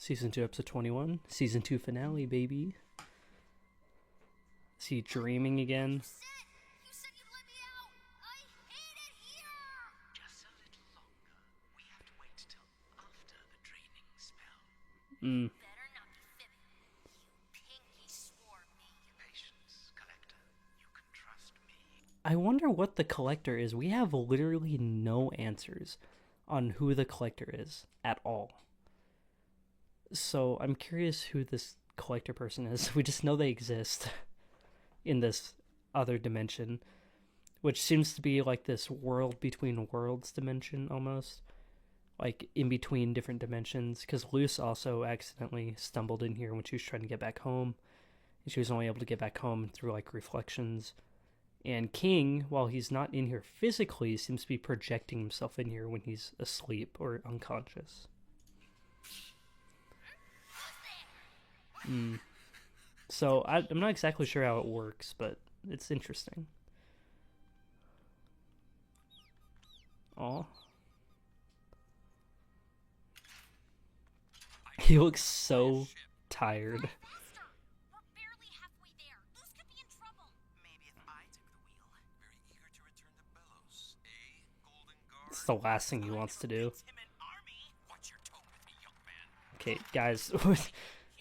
Season 2, Episode 21. Season 2 finale, baby. Is he dreaming again? You said you'd let me out. I hate it here. Just a little longer. We have to wait till after the draining spell. Better not be fibbing. You pinky swore me. Patience, Collector. You can trust me. I wonder what the Collector is. We have literally no answers on who the Collector is at all. So I'm curious who this Collector person is. We just know they exist in this other dimension, which seems to be like this world between worlds dimension almost, like in between different dimensions, because Luce also accidentally stumbled in here when she was trying to get back home, and she was only able to get back home through like reflections. And King, while he's not in here physically, seems to be projecting himself in here when he's asleep or unconscious. So I'm not exactly sure how it works, but it's interesting. Aw. He looks so tired. Faster! We're barely halfway there. Luce could be in trouble. Maybe if I took the wheel. Very eager to return to Belos. Golden Guard? It's the last thing he wants to do. Him an army? Watch your tone with me, young man. Okay, guys, with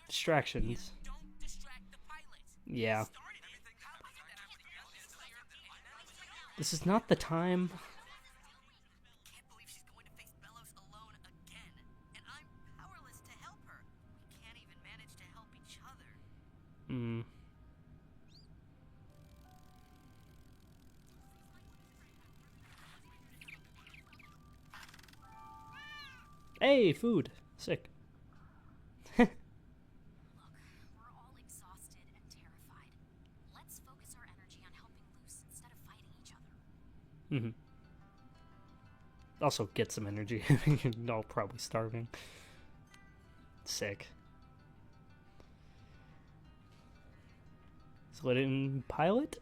distractions. Don't distract the pilots. Yeah. Started everything. This is not the time. Can't believe she's going to face Belos alone again. And I'm powerless to help her. We can't even manage to help each other. Hey, food. Sick. Look, we're all exhausted and terrified. Let's focus our energy on helping Luce instead of fighting each other. Also, get some energy. You're all probably starving. Sick. So let it in pilot?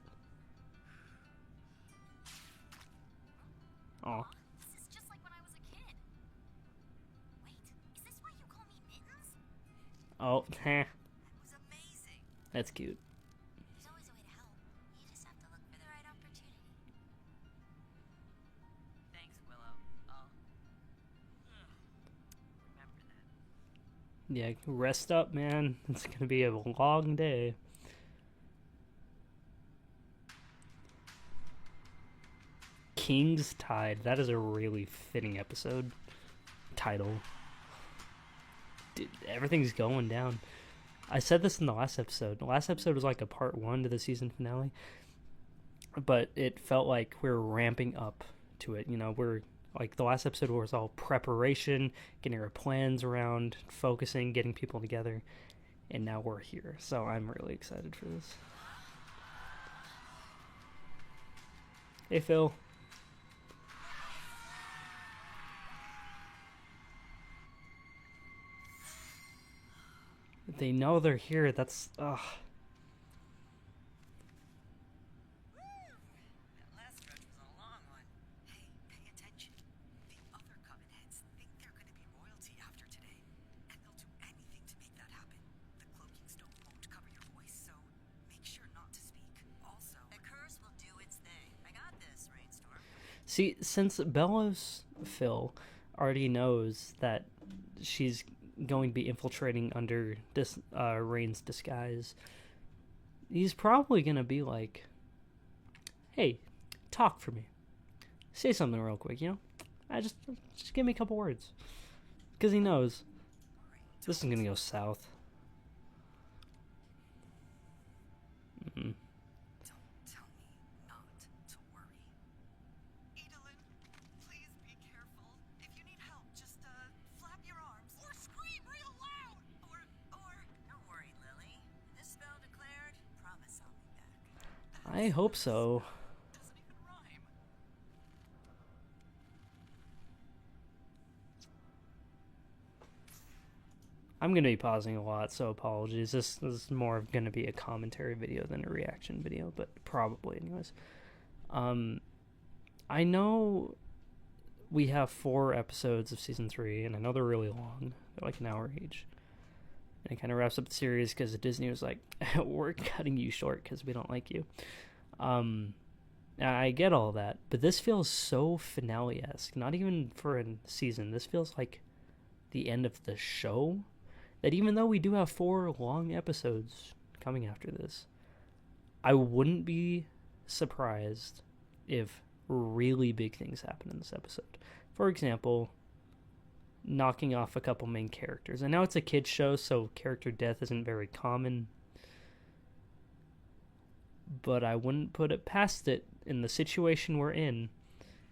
Aw. This is just like when I was a kid. Wait, is this why you call me Mittens? Oh, heh. That was amazing. That's cute. There's always a way to help. You just have to look for the right opportunity. Thanks, Willow. I'll remember that. Yeah, rest up, man. It's gonna be a long day. King's Tide. That is a really fitting episode title. Dude, everything's going down. I said this in the last episode. The last episode was like a part 1 to the season finale, but it felt like we were ramping up to it. You know, we're like, the last episode was all preparation, getting our plans around, focusing, getting people together, and now we're here. So I'm really excited for this. Hey, Phil. They know they're here. That's, ugh. That last stretch was a long one. Hey, pay attention. The other Coven heads think they're going to be royalty after today, and they'll do anything to make that happen. The cloaking stone won't cover your voice, so make sure not to speak. Also, a curse will do its thing. I got this, Rainstorm. See, since Belos Phil already knows that she's going to be infiltrating under this Rain's disguise, he's probably going to be like, hey, talk for me. Say something real quick, you know? Just give me a couple words. Because he knows this is going to go south. Don't tell me not to worry. Adolin, please be careful. If you need help, just flap your arms. Or scream real loud! Or... Don't worry, Lily. This spell declared, promise I'll be back. I hope so. Doesn't even rhyme. I'm going to be pausing a lot, so apologies. This is more going to be a commentary video than a reaction video, but probably anyways. I know we have 4 episodes of season 3, and I know they're really long. They're like an hour each. And it kind of wraps up the series because Disney was like, we're cutting you short because we don't like you. I get all that, but this feels so finale-esque. Not even for a season. This feels like the end of the show. That even though we do have 4 long episodes coming after this, I wouldn't be surprised if really big things happen in this episode. For example, knocking off a couple main characters. I know it's a kid's show, so character death isn't very common, but I wouldn't put it past it in the situation we're in,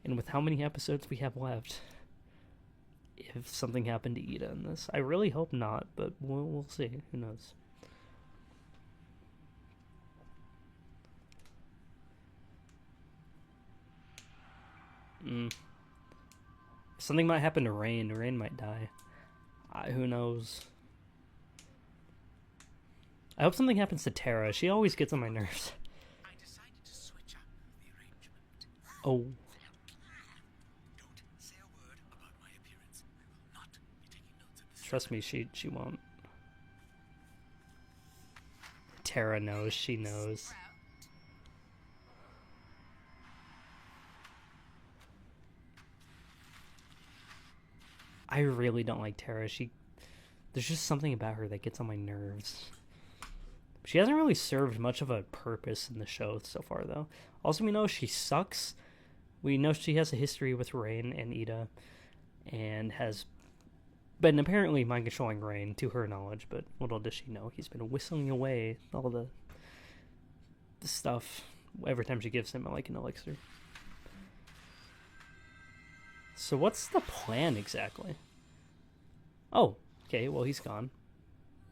and with how many episodes we have left, if something happened to Ida in this. I really hope not, but we'll see. Who knows? Something might happen to Rain. Rain might die. Who knows? I hope something happens to Tara. She always gets on my nerves. I decided to switch up the arrangement. Oh. Don't say a word about my appearance. I will not be taking notes of this. Trust me, she won't. Tara knows. She knows. I really don't like Tara. There's just something about her that gets on my nerves. She hasn't really served much of a purpose in the show so far, though. Also, we know she sucks. We know she has a history with Rain and Ida, and has been apparently mind-controlling Rain, to her knowledge, but little does she know he's been whistling away all the stuff every time she gives him like an elixir. So what's the plan exactly? Oh, okay, well he's gone.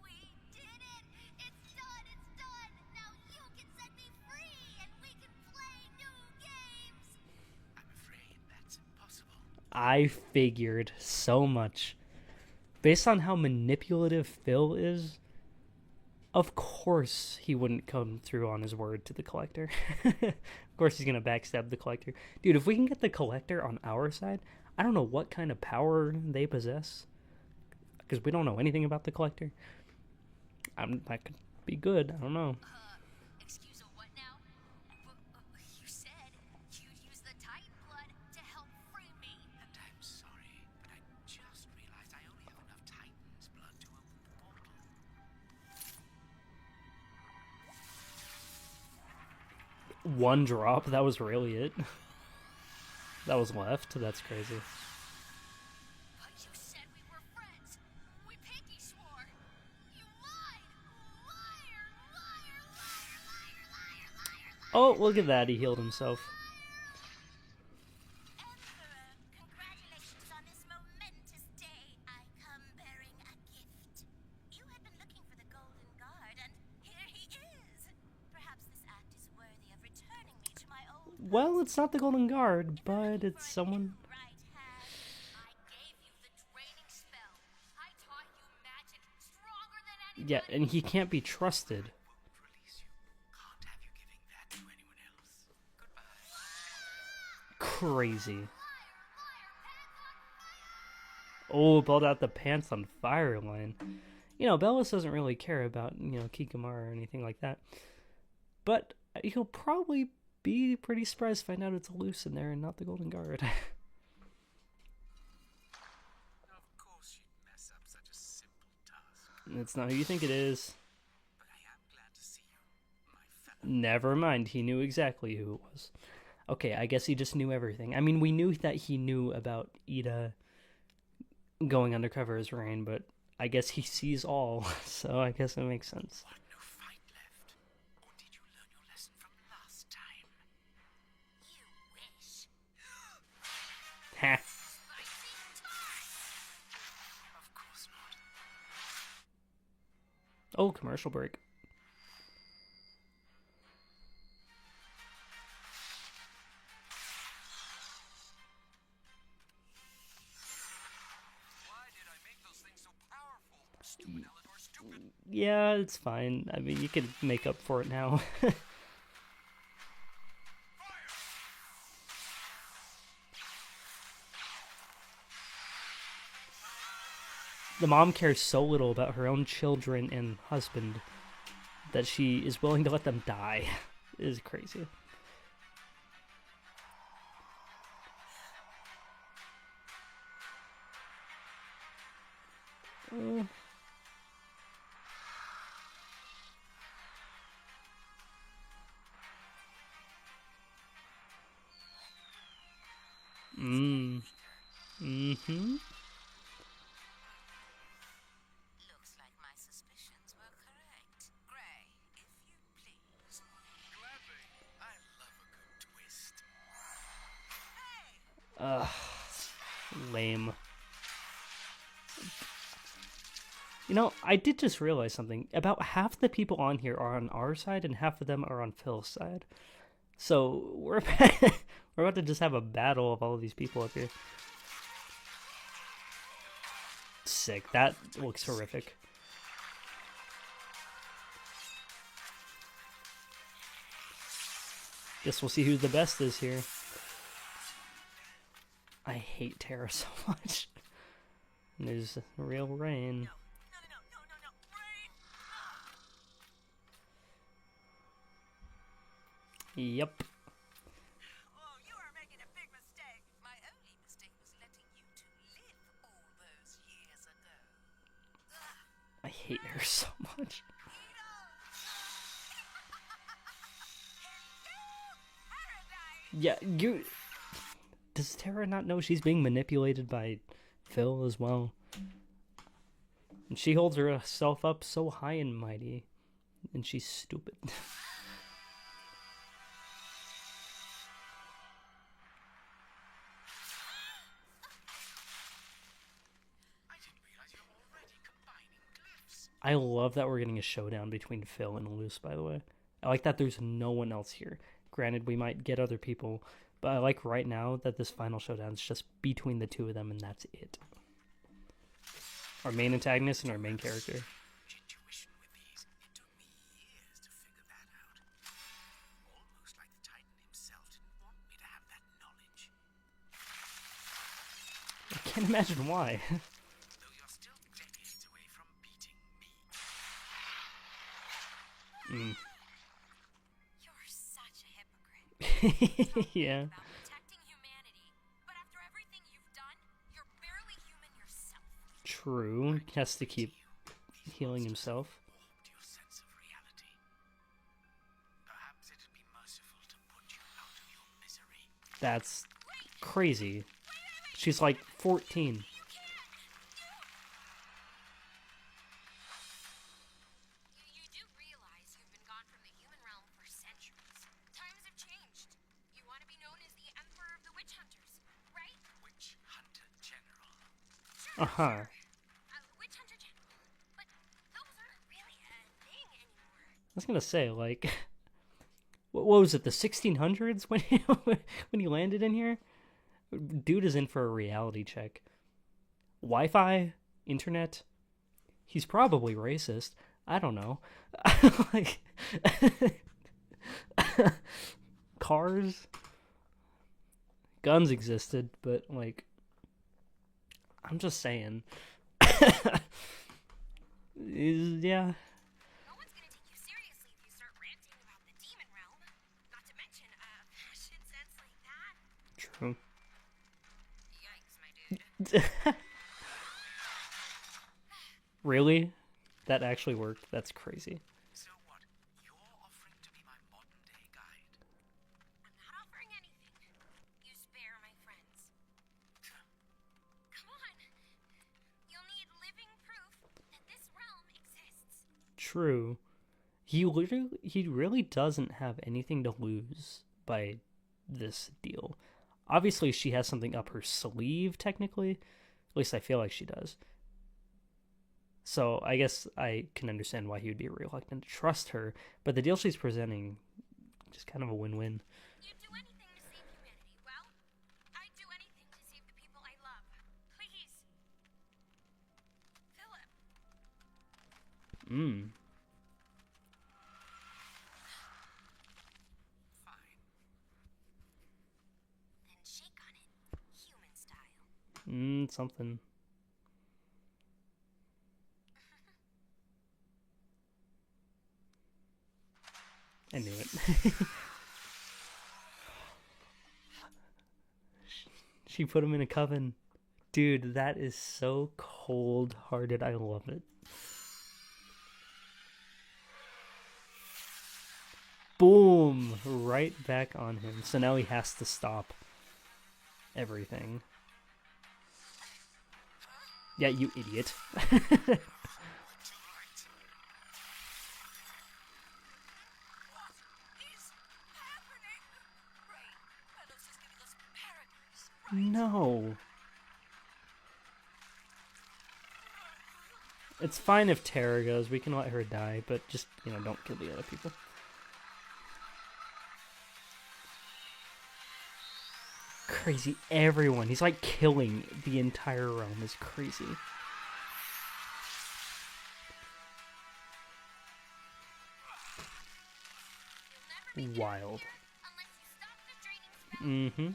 We did it! It's done! It's done! Now you can set me free and we can play new games! I'm afraid that's impossible. I figured so much. Based on how manipulative Phil is, of course he wouldn't come through on his word to the Collector. Of course he's gonna backstab the Collector. Dude, if we can get the Collector on our side, I don't know what kind of power they possess, because we don't know anything about the Collector. That could be good. I don't know. Excuse a what now? You said you'd use the Titan blood to help free me. And I'm sorry, but I just realized I only have enough Titan's blood to open the portal. One drop. That was really it. That was left. That's crazy. But you said we were friends. We pinky swore. You lied! Liar! Liar! Liar! Liar! Liar! Liar! Liar! Oh, look at that. He healed himself. Emperor, congratulations on this momentous day. I come bearing a gift. You had been looking for the Golden Guard, and here he is. Perhaps this act is worthy of returning me to my old Well, it's not the Golden Guard, but it's for a someone. new right hand. I gave you the draining spell. I taught you magic stronger than anyone. Yeah, and he can't be trusted. Won't release you. Can't have you giving that to anyone else. Goodbye. Crazy. Liar, liar, pants on fire! Oh, built out the pants on fire line. You know, Bellis doesn't really care about, Kikamara or anything like that. But he'll probably be pretty surprised to find out it's loose in there and not the Golden Guard. Of course you'd mess up such a simple task. It's not who you think it is. But I am glad to see you, my fellow. Never mind, he knew exactly who it was. Okay, I guess he just knew everything. I mean, we knew that he knew about Ida going undercover as Rain, but I guess he sees all, so I guess it makes sense. What, no fight left? Or did you learn your lesson from last time? You wish. Ha. Spicy time! Of course not. Oh, commercial break. Why did I make those things so powerful? Stupid Elidor, stupid. Yeah, it's fine. I mean, you can make up for it now. the mom cares so little about her own children and husband that she is willing to let them die. It is crazy. Mm-hmm. Looks like my suspicions were correct. Gray, if you please. Gladly. I love a good twist. Lame. You know, I did just realize something. About half the people on here are on our side, and half of them are on Phil's side. So we're we're about to just have a battle of all of these people up here. Sick. That looks horrific. Guess we'll see who the best is here. I hate Tara so much. And there's real rain. No. Rain! Yep. Oh, you are making a big mistake. My only mistake was letting you two live all those years ago. I hate her so much. Yeah, you... Does Tara not know she's being manipulated by Phil as well? And she holds herself up so high and mighty. And she's stupid. I didn't realize you're already combining glyphs. I love that we're getting a showdown between Phil and Luce, by the way. I like that there's no one else here. Granted, we might get other people, but I like right now that this final showdown is just between the two of them, and that's it. Our main antagonist and our main character. Intuition with these. It took me years to figure that out. Almost like the Titan himself didn't want me to have that knowledge. I can't imagine why. Though you're still decades away from beating me. You're such a hypocrite. Yeah. About protecting humanity, but after everything you've done, you're barely human yourself. True. He has to keep healing himself. Warped your sense of reality. Perhaps it'd be merciful to put you out of your misery. That's crazy. She's like 14. You do realize you've been gone from the human realm for centuries. Times have changed. You want to be known as the Emperor of the Witch Hunters, right? Witch Hunter General. Uh-huh. Witch Hunter General. But those aren't really a thing anymore. I was gonna say, like, what was it, the 1600s when when he landed in here? Dude is in for a reality check. Wi-Fi, internet. He's probably racist. I don't know. Like, cars, guns existed, but like, I'm just saying. Yeah. No one's gonna take you seriously if you start ranting about the demon realm. Not to mention a fashion sense like that. True. Yikes, my dude. Really? That actually worked? That's crazy. So what? You're offering to be my modern-day guide? I'm not offering anything. You spare my friends. Come on. You'll need living proof that this realm exists. True. He really doesn't have anything to lose by this deal. Obviously, she has something up her sleeve, technically. At least I feel like she does. So I guess I can understand why he would be reluctant to trust her, but the deal she's presenting, just kind of a win-win. You'd do anything to save humanity. Well, I'd do anything to save the people I love. Please. Philip. Fine. Then shake on it. Human style. Something. I knew it. She put him in a coven. Dude, that is so cold-hearted. I love it. Boom! Right back on him. So now he has to stop everything. Yeah, you idiot. No. It's fine if Tara goes. We can let her die, but just, don't kill the other people. Crazy. Everyone. He's like killing the entire realm. Is crazy. Wild. Mm-hmm.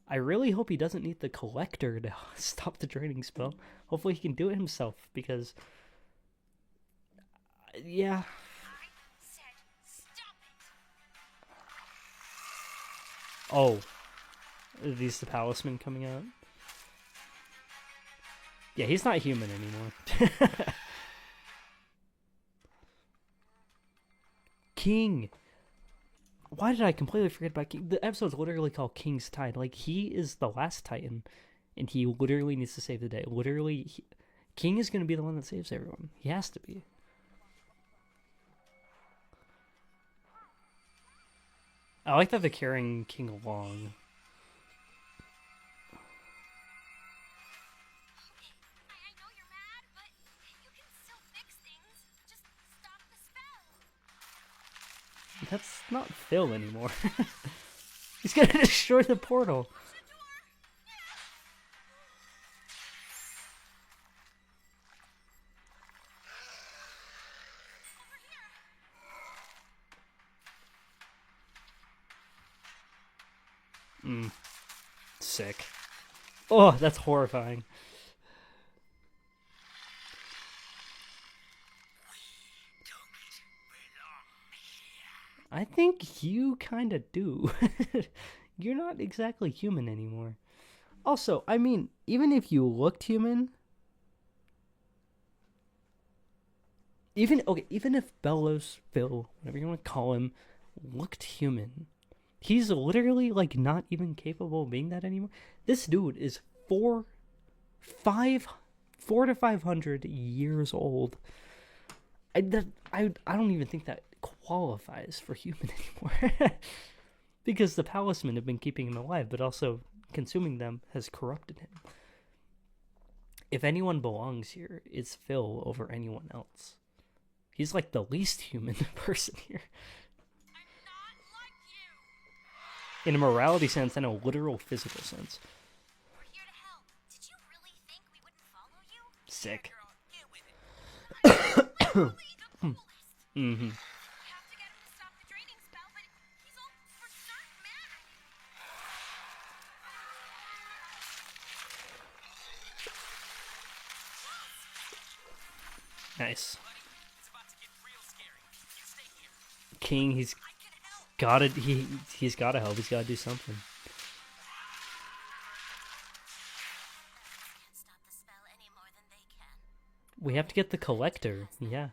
I really hope he doesn't need the collector to stop the draining spell. Hopefully he can do it himself, because... yeah. Oh. Are these the palismen coming out? Yeah, he's not human anymore. King! Why did I completely forget about King? The episode's literally called King's Tide. Like, he is the last Titan, and he literally needs to save the day. Literally, King is going to be the one that saves everyone. He has to be. I like that they're carrying King along. I know you're mad, but you can still fix things. Just stop the spell. That's not Phil anymore. He's going to destroy the portal. Sick. Oh, that's horrifying. I think you kind of do. You're not exactly human anymore. Also, I mean, even if you looked human... Even if Bellows, Phil, whatever you want to call him, looked human... He's literally, like, not even capable of being that anymore. This dude is 4 to 500 years old. I don't even think that qualifies for human anymore. Because the palismen have been keeping him alive, but also consuming them has corrupted him. If anyone belongs here, it's Phil over anyone else. He's like the least human person here. In a morality sense and a literal physical sense. We're here to help. Did you really think we wouldn't follow you? Sick. Mm-hmm. We have to get him to stop the draining spell, but he's all for certain mad. Nice. It's about to get real scary. You stay here. King, he's gotta he's gotta help. He's gotta do something. Can't stop the spell any more than they can. We have to get the collector. Yeah,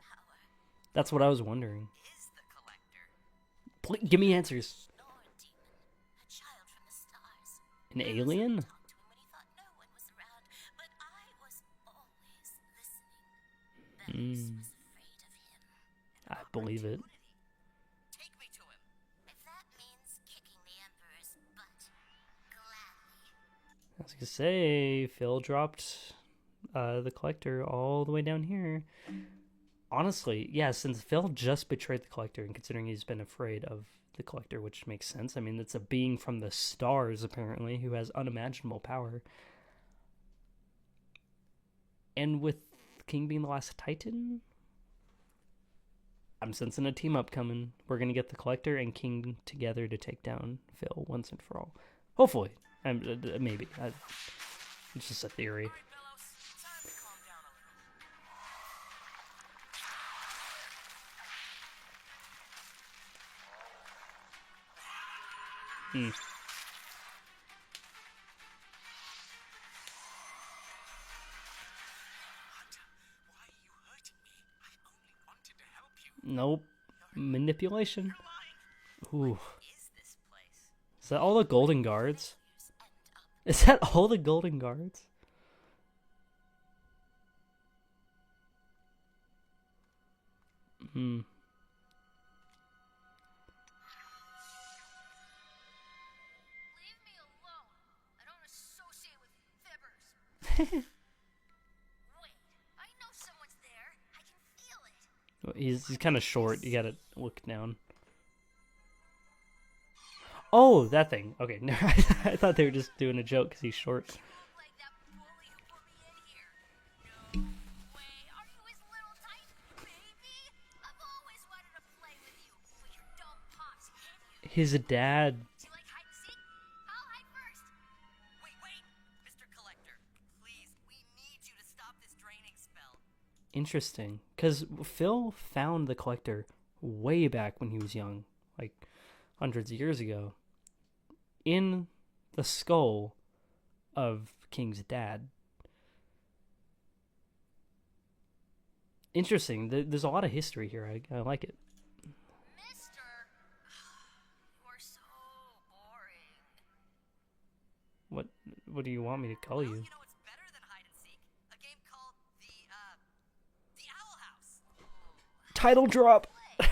that's what I was wondering. Is the collector? Give me answers. Nor a demon, a child from the stars. An alien? Talked to him when he thought no one was around, but I was always listening. Bellows was afraid of him. I believe it. Take me to him. If that means kicking the Emperor's butt, gladly. I was gonna say, Phil dropped the collector all the way down here. Honestly, yeah, since Phil just betrayed the collector, and considering he's been afraid of the collector, which makes sense. I mean, it's a being from the stars, apparently, who has unimaginable power. And with King being the last Titan, I'm sensing a team up coming. We're going to get the collector and King together to take down Phil once and for all. Hopefully. Maybe. It's just a theory. All right, Bellows. Time to calm down a little. Hmm. Hunter, why are you hurting me? I only wanted to help you. Nope. Manipulation. Ooh. Is this place? Is that all the golden guards? Use end up. Is that all the golden guards? Hmm. Leave me alone. I don't associate with fibbers. Wait, I know someone's there. I can feel it. He's kind of short. You gotta look down. Oh, that thing. Okay, I thought they were just doing a joke because he's short. You look like that bully who put me in here. No way. Are you his little tiny baby? I've always wanted to play with you, but your dumb pops hid you. His dad. Do you like hide and seek? I'll hide first. Wait, Mr. Collector. Please, we need you to stop this draining spell. Interesting. Because Phil found the collector way back when he was young. Like hundreds of years ago. In the skull of King's dad. Interesting. There's a lot of history here. I like it. Mister, you are so boring. What do you want me to call Well, you? you know what's better than hide and seek? A game called the Owl House. Title drop. Oh,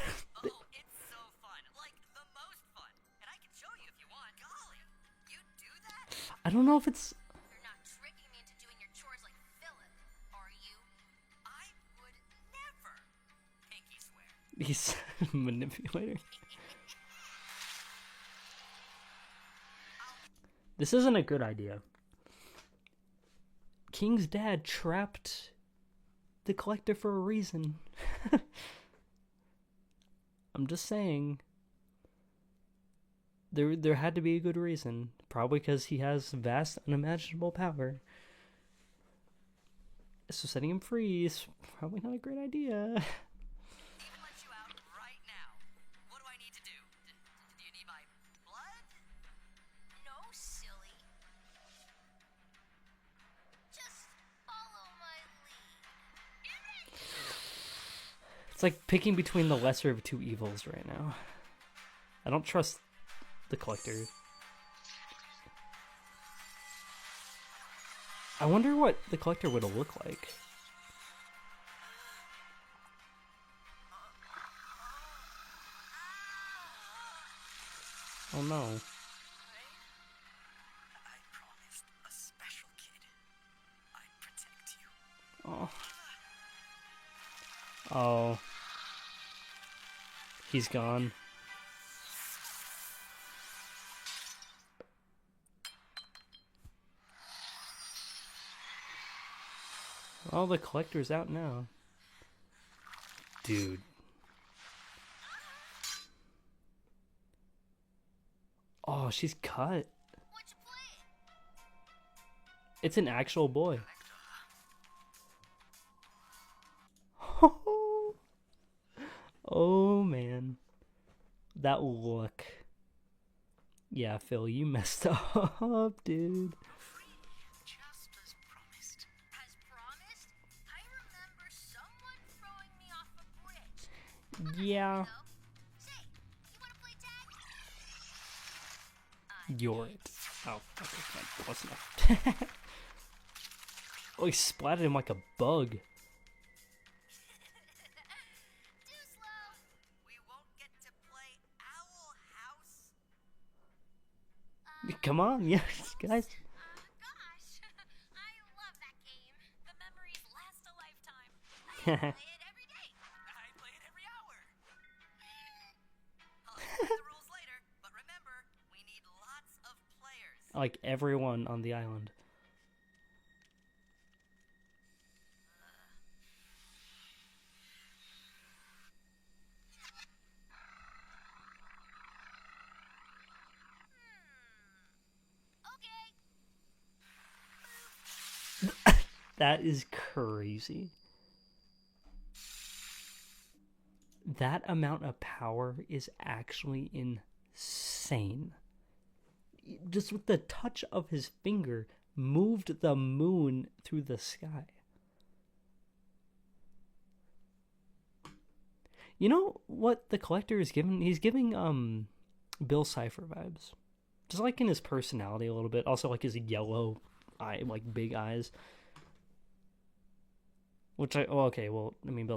it's so fun. Like, the most fun. And I can show you if you want. Golly, you do that? I don't know if it's. You're not tricking me into doing your chores like Philip, are you? I would never. Pinky swear. He's manipulator. This isn't a good idea. King's dad trapped the collector for a reason. I'm just saying. There had to be a good reason. Probably because he has vast, unimaginable power. So setting him free is probably not a great idea. Even let you out right now. What do I need to do? Do you need my blood? No, silly. Just follow my lead. It's like picking between the lesser of two evils right now. I don't trust the collector. I wonder what the collector would look like. Oh no. I promised a special kid I'd protect you. Oh. Oh. He's gone. Oh, the collector's out now. Dude. Oh, she's cut. What'd you play? It's an actual boy. Oh man. That look. Yeah, Phil, you messed up, dude. Just as promised. As promised, I remember someone throwing me off a bridge. Yeah. So, say, you wanna play tag? You're it. Oh, okay, fine. Close enough. Oh, he splatted him like a bug. Too slow. We won't get to play Owl House. Come on, yes, guys. Gosh, I love that game. The memories last a lifetime. I play it every day. I play it every hour. I'll explain the rules later, but remember, we need lots of players. Like everyone on the island. Okay. That is crazy. That amount of power is actually insane. just with the touch of his finger, moved the moon through the sky. You know what the Collector is giving? He's giving Bill Cipher vibes. Just like in his personality a little bit. Also like his yellow eye, like big eyes. Which Bill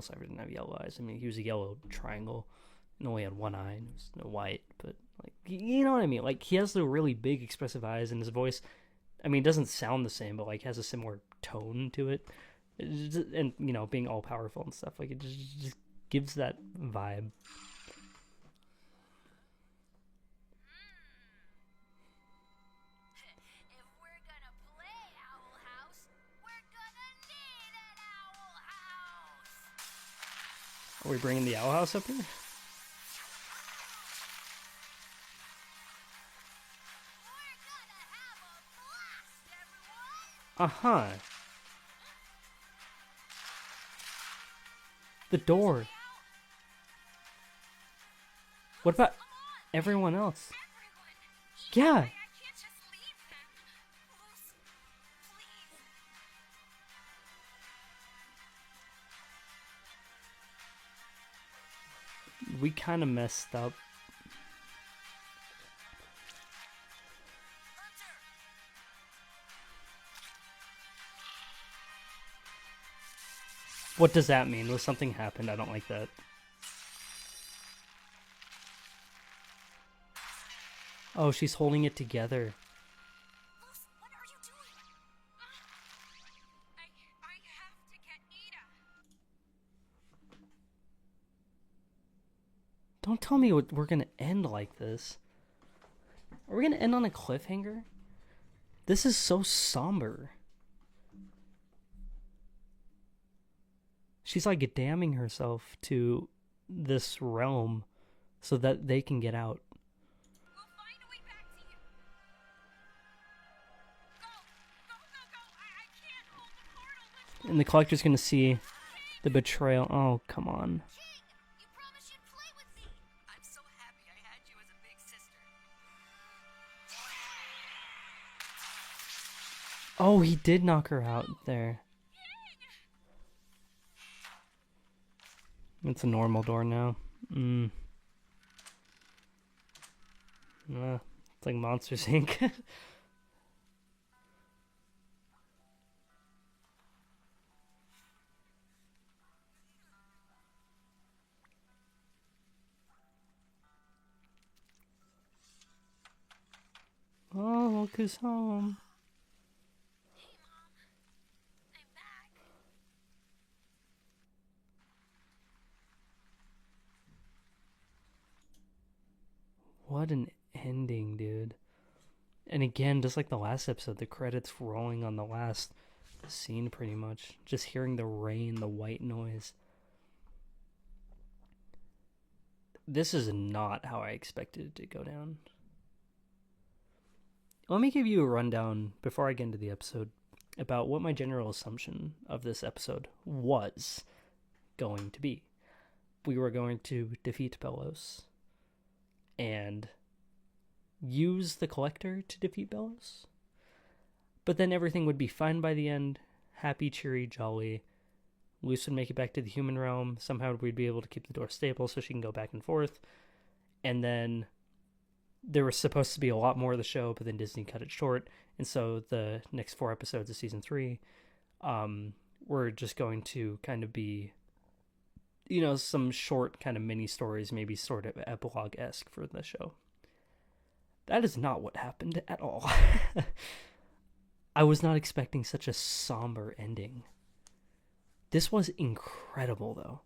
Cipher didn't have yellow eyes. I mean, he was a yellow triangle and only had one eye and it was no white, but like, you know what I mean? Like, he has the really big expressive eyes, and his voice, I mean, it doesn't sound the same, but like has a similar tone to it. And, you know, being all powerful and stuff, like, it just gives that vibe. If we're gonna play Owl House, we're gonna need an Owl House. Are we bringing the Owl House up here? We're gonna have a blast, everyone. Uh-huh. The door. What about everyone else? Yeah. I can't just leave them. Luce, please. We kind of messed up. What does that mean? Was something happened? I don't like that. Oh, she's holding it together. Luce, what are you doing? I have to get Ida. Don't tell me we're gonna end like this. Are we gonna end on a cliffhanger? This is so somber. She's like damning herself to this realm so that they can get out. We'll find a way back to you. Go. I can't hold the portal. Let's And the Collector's gonna see the betrayal. Oh, come on. King, you promised you'd play with me. I'm so happy I had you as a big sister. Oh, he did knock her out there. It's a normal door now. It's like Monsters Inc. Oh, look who's home. Hey, Mom. I'm back. What an ending, dude. And again, just like the last episode, the credits rolling on the last scene pretty much. Just hearing the rain, the white noise. This is not how I expected it to go down. Let me give you a rundown before I get into the episode about what my general assumption of this episode was going to be. We were going to defeat Bellows and use the Collector to defeat Bellows. But then everything would be fine by the end. Happy, cheery, jolly. Luce would make it back to the human realm. Somehow we'd be able to keep the door stable so she can go back and forth. And then there was supposed to be a lot more of the show, but then Disney cut it short. And so the next 4 episodes of season 3 were just going to kind of be, you know, some short kind of mini stories, maybe sort of epilogue-esque for the show. That is not what happened at all. I was not expecting such a somber ending. This was incredible, though.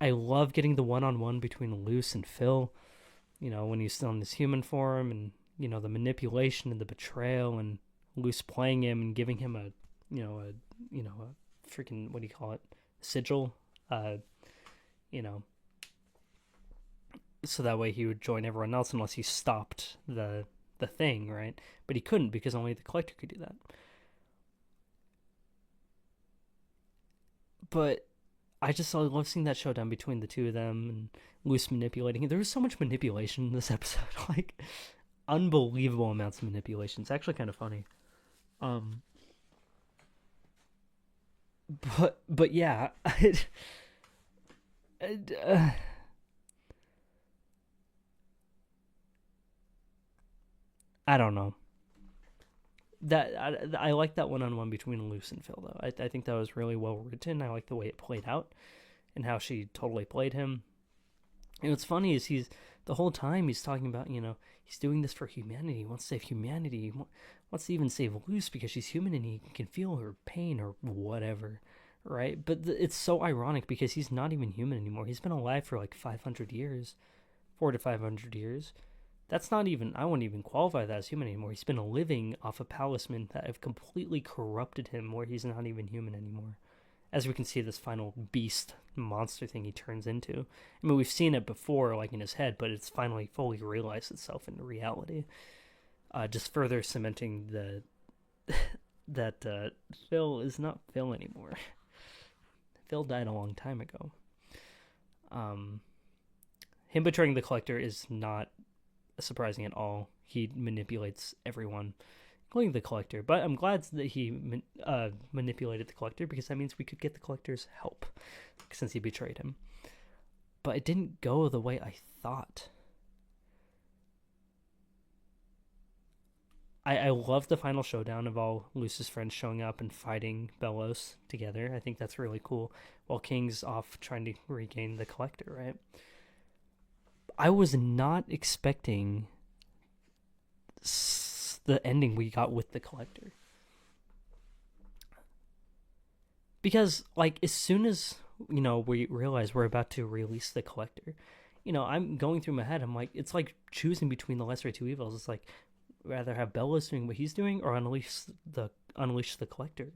I love getting the one-on-one between Luce and Phil, you know, when he's still in his human form, and, you know, the manipulation and the betrayal, and Luce playing him and giving him a freaking, what do you call it? Sigil, you know, so that way he would join everyone else unless he stopped the thing, right? But he couldn't because only the Collector could do that. But I love seeing that showdown between the two of them and Luce manipulating. There was so much manipulation in this episode, like unbelievable amounts of manipulation. It's actually kind of funny. But yeah, I don't know. I like that one-on-one between Luce and Phil though. I think that was really well written. I like the way it played out and how she totally played him. And what's funny is the whole time he's talking about, he's doing this for humanity. He wants to save humanity. He wants to even save Luce because she's human and he can feel her pain or whatever, right? But it's so ironic because he's not even human anymore. He's been alive for like 500 years, 400 to 500 years. That's not even, I wouldn't even qualify that as human anymore. He's been living off of palisman that have completely corrupted him where he's not even human anymore. As we can see, this final beast monster thing he turns into. I mean, we've seen it before, like in his head, but it's finally fully realized itself in reality. Just further cementing that Phil is not Phil anymore. Phil died a long time ago. Him betraying the Collector is not surprising at all. He manipulates everyone, including the Collector. But I'm glad that he manipulated the Collector because that means we could get the Collector's help since he betrayed him. But it didn't go the way I thought. I love the final showdown of all Luce's friends showing up and fighting Bellows together. I think that's really cool. While King's off trying to regain the Collector, right? I was not expecting the ending we got with the Collector. Because, like, as soon as, we realize we're about to release the Collector, I'm going through my head, I'm like, it's like choosing between the lesser of two evils. It's like, rather have Bellows doing what he's doing or unleash the Collector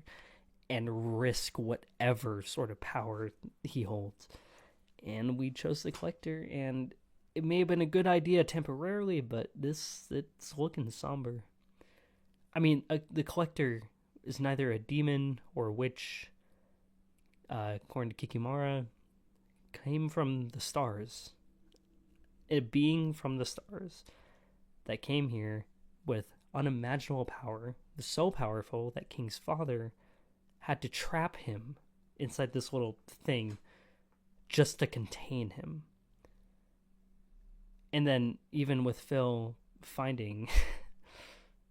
and risk whatever sort of power he holds. And we chose the Collector, and it may have been a good idea temporarily, but it's looking somber. I mean, the Collector is neither a demon or a witch. According to Kikimara, came from the stars. A being from the stars that came here with unimaginable power, so powerful that King's father had to trap him inside this little thing just to contain him. And then even with Phil finding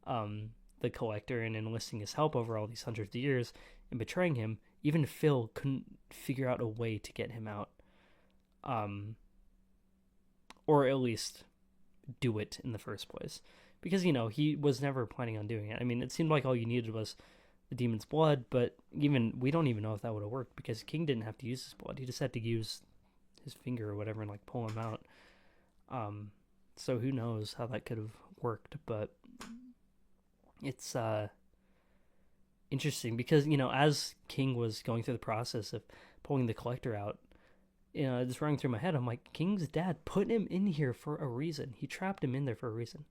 the Collector and enlisting his help over all these hundreds of years and betraying him, even Phil couldn't figure out a way to get him out. Or at least do it in the first place. Because, he was never planning on doing it. I mean, it seemed like all you needed was the demon's blood, but we don't even know if that would have worked, because King didn't have to use his blood. He just had to use his finger or whatever and, pull him out. So who knows how that could have worked, but it's interesting because, as King was going through the process of pulling the Collector out, just running through my head, I'm like, King's dad put him in here for a reason. He trapped him in there for a reason.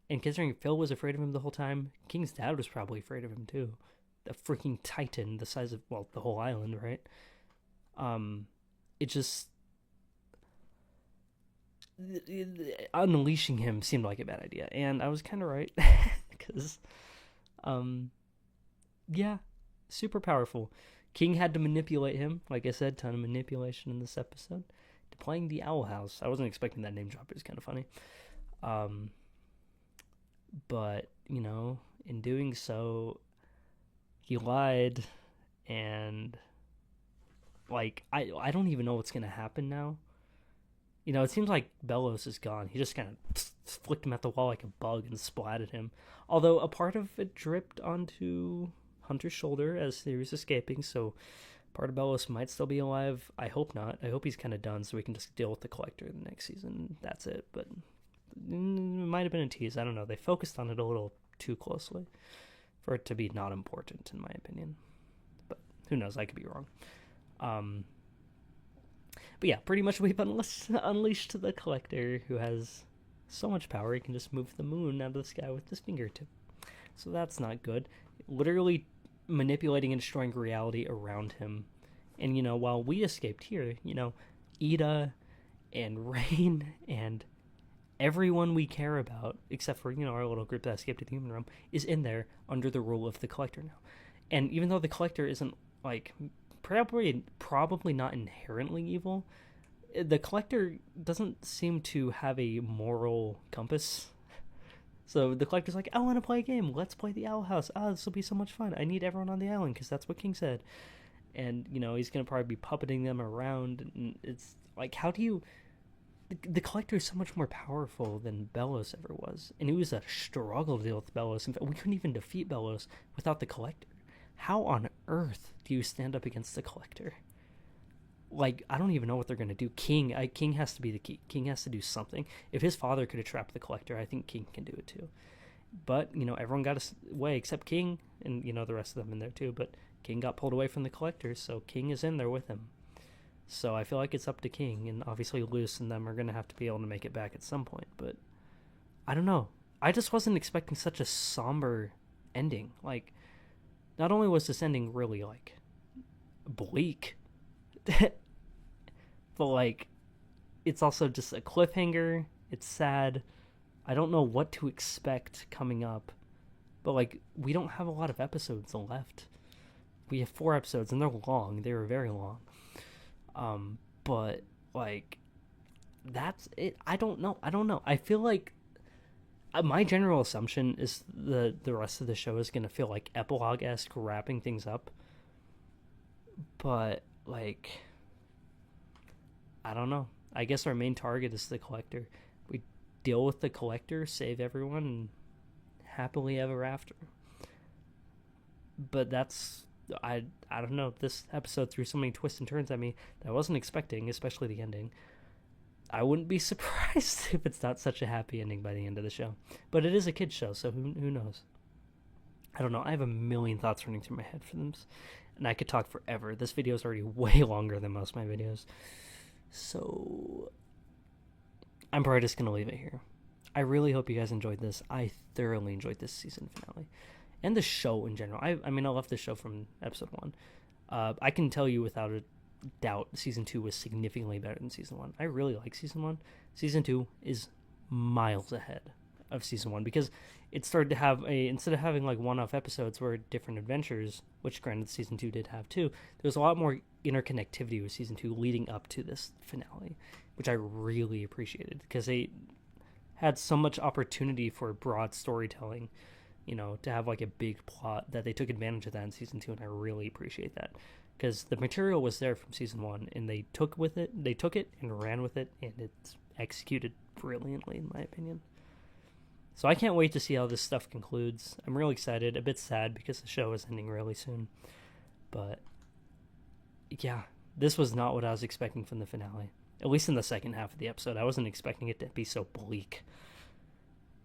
And considering Phil was afraid of him the whole time, King's dad was probably afraid of him too. A freaking titan the size of, the whole island, right? It just... unleashing him seemed like a bad idea. And I was kind of right. Because, yeah, super powerful. King had to manipulate him. Like I said, ton of manipulation in this episode. To playing the Owl House. I wasn't expecting that name drop. It was kind of funny. But, in doing so, he lied. And, I don't even know what's going to happen now. It seems like Bellows is gone. He just kind of flicked him at the wall like a bug and splatted him. Although a part of it dripped onto Hunter's shoulder as he was escaping, so part of Bellows might still be alive. I hope not. I hope he's kind of done so we can just deal with the Collector in the next season. That's it. But it might have been a tease. I don't know. They focused on it a little too closely for it to be not important, in my opinion. But who knows? I could be wrong. But yeah, pretty much we've unleashed the Collector, who has so much power he can just move the moon out of the sky with his fingertip. So that's not good. Literally manipulating and destroying reality around him And, while we escaped here, Ida and Rain and everyone we care about, except for, our little group that escaped to the human realm, is in there under the rule of the Collector now. And even though the Collector isn't, probably not inherently evil, the Collector doesn't seem to have a moral compass. So the Collector's like, I want to play a game. Let's play the Owl House. This will be so much fun. I need everyone on the island because that's what King said. And, he's going to probably be puppeting them around. And it's like, how do you... The Collector is so much more powerful than Bellows ever was. And it was a struggle to deal with Bellows. In fact, we couldn't even defeat Bellows without the Collector. How on earth do you stand up against the Collector? I don't even know what they're going to do. King has to be the key. King has to do something. If his father could have trapped the Collector, I think King can do it too. But, everyone got away except King, and, the rest of them in there too. But King got pulled away from the Collector, so King is in there with him. So I feel like it's up to King, and obviously Luce and them are going to have to be able to make it back at some point. But I don't know. I just wasn't expecting such a somber ending. Not only was this ending really, bleak... but it's also just a cliffhanger. It's sad. I don't know what to expect coming up, but we don't have a lot of episodes left. We have 4 episodes and they're long. They were very long. But that's it. I don't know. I feel like my general assumption is the rest of the show is gonna feel like epilogue-esque, wrapping things up. But I don't know. I guess our main target is the Collector. We deal with the Collector, save everyone, and happily ever after. But that's... I don't know. This episode threw so many twists and turns at me that I wasn't expecting, especially the ending. I wouldn't be surprised if it's not such a happy ending by the end of the show. But it is a kid's show, so who knows? I don't know. I have a million thoughts running through my head for them. And I could talk forever. This video is already way longer than most of my videos. So I'm probably just going to leave it here. I really hope you guys enjoyed this. I thoroughly enjoyed this season finale. And the show in general. I mean, I love the show from episode 1. I can tell you without a doubt, season 2 was significantly better than season 1. I really like season 1. Season 2 is miles ahead of season 1 because it started to have instead of having one-off episodes where different adventures, which granted season 2 did have too, there was a lot more interconnectivity with season 2 leading up to this finale, which I really appreciated because they had so much opportunity for broad storytelling, to have a big plot, that they took advantage of that in season 2, and I really appreciate that because the material was there from season 1 and they took it and ran with it, and it's executed brilliantly in my opinion. So I can't wait to see how this stuff concludes. I'm really excited, a bit sad because the show is ending really soon, but yeah, this was not what I was expecting from the finale, at least in the second half of the episode. I wasn't expecting it to be so bleak.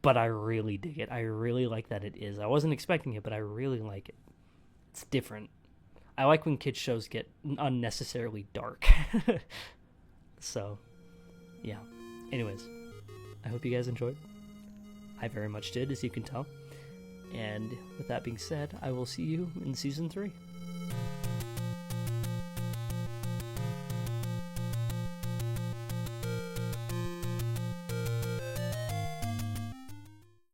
But I really dig it. I really like that it is. I wasn't expecting it, but I really like it. It's different. I like when kids' shows get unnecessarily dark. So, yeah. Anyways, I hope you guys enjoyed. I very much did, as you can tell. And with that being said, I will see you in season 3.